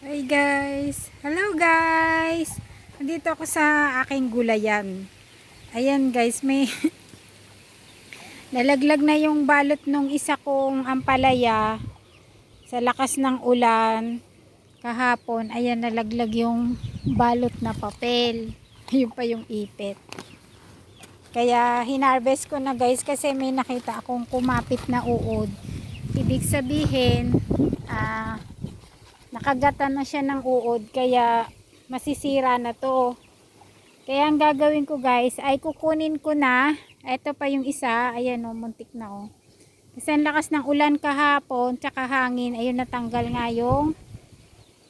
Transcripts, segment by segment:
Hi guys! Hello guys! Nandito ako sa aking gulayan. Ayan guys, may nalaglag na yung balot nung isa kong ampalaya sa lakas ng ulan kahapon. Ayan, nalaglag yung balot na papel. Yun pa yung ipit. Kaya hinarvest ko na guys kasi may nakita akong kumapit na uod. Ibig sabihin, nakagatan na siya ng uod kaya masisira na to. Kaya ang gagawin ko guys ay kukunin ko na. Ito pa yung isa, ayan o, muntik na o. Kasi ang lakas ng ulan kahapon tsaka hangin, ayun, natanggal nga yung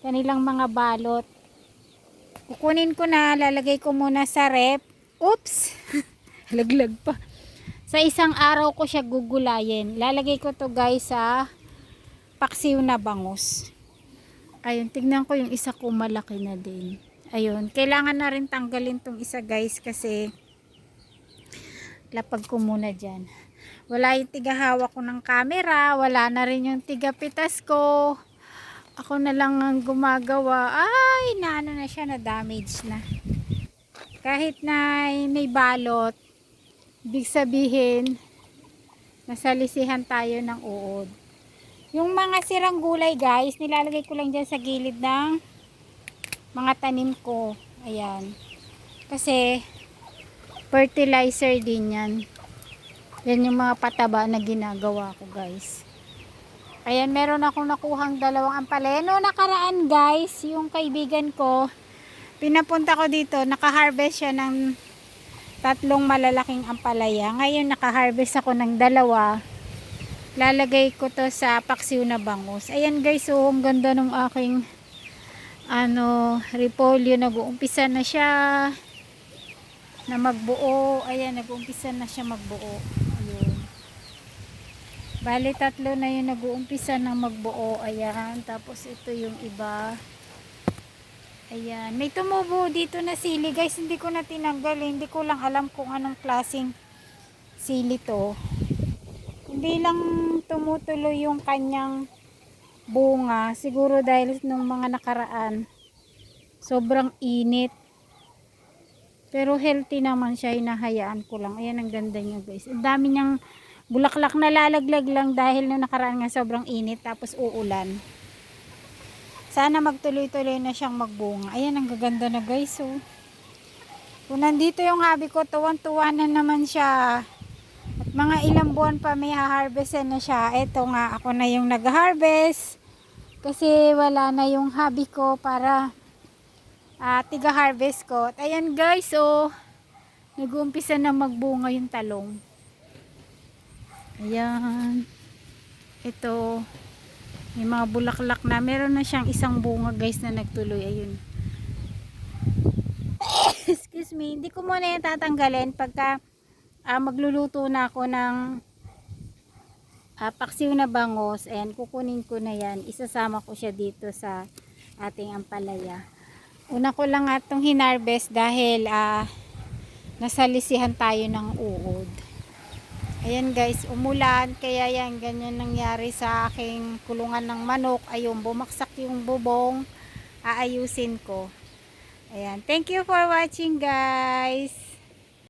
kanilang mga balot. Kukunin ko na, lalagay ko muna sa rep. Oops! Laglag pa. Sa isang araw ko siya gugulayin. Lalagay ko to guys sa paksiw na bangus. Ayun, tignan ko yung isa ko, malaki na din. Ayun, kailangan na rin tanggalin tong isa guys kasi lapag ko muna dyan. Wala yung tigahawak ko ng camera, wala na rin yung tigapitas ko. Ako na lang ang gumagawa. Ay, naano na siya, na damage na. Kahit na may balot, ibig sabihin nasalisihan tayo ng uod. Yung mga sirang gulay guys, nilalagay ko lang dyan sa gilid ng mga tanim ko. Ayan. Kasi fertilizer din yan. Yan yung mga pataba na ginagawa ko guys. Ayan, meron akong nakuhang dalawang ampalaya. No, nakaraan guys, yung kaibigan ko, pinapunta ko dito, nakaharvest siya ng 3 malalaking ampalaya. Ngayon nakaharvest ako ng 2. Lalagay ko to sa paksiw na bangus. Ayan guys, so ang ganda ng aking repolyo. Nag-uumpisa na siya na magbuo. Ayan, nag-uumpisa na siya magbuo. Ayun. Bali 3 na yung nag-uumpisa na magbuo. Ayan, tapos ito yung iba. Ayan, may tumubo dito na sili guys, hindi ko na tinanggal, hindi ko lang alam kung anong klaseng sili to. Hindi lang tumutuloy yung kanyang bunga, siguro dahil nung mga nakaraan sobrang init, pero healthy naman siya, hinahayaan ko lang. Ayan, ang ganda niya guys, ang dami niyang bulaklak na lalaglag lang dahil nung nakaraan nga sobrang init tapos uulan. Sana magtuloy-tuloy na siyang magbunga. Ayan, ang gaganda na guys. So, kung nandito yung hobby ko, tuwan-tuwa na naman siya. At mga ilang buwan pa may ha-harvestin na siya. Ito nga, ako na yung nag-harvest. Kasi wala na yung hobby ko para tiga-harvest ko. At ayan guys, so, nag-uumpisa na magbunga yung talong. Ayan. Ito. May mga bulaklak na. Meron na siyang isang bunga guys na nagtuloy. Ayun. Excuse me. Hindi ko muna yung tatanggalin pagka magluluto na ako ng paksiw na bangus. Ayan, kukunin ko na yan. Isasama ko siya dito sa ating ampalaya. Una ko lang itong hinarvest dahil nasalisihan tayo ng uod. Ayan guys, umulan, kaya yan, ganyan nangyari sa aking kulungan ng manok. Ayun, bumaksak yung bubong, aayusin ko. Ayan, thank you for watching guys.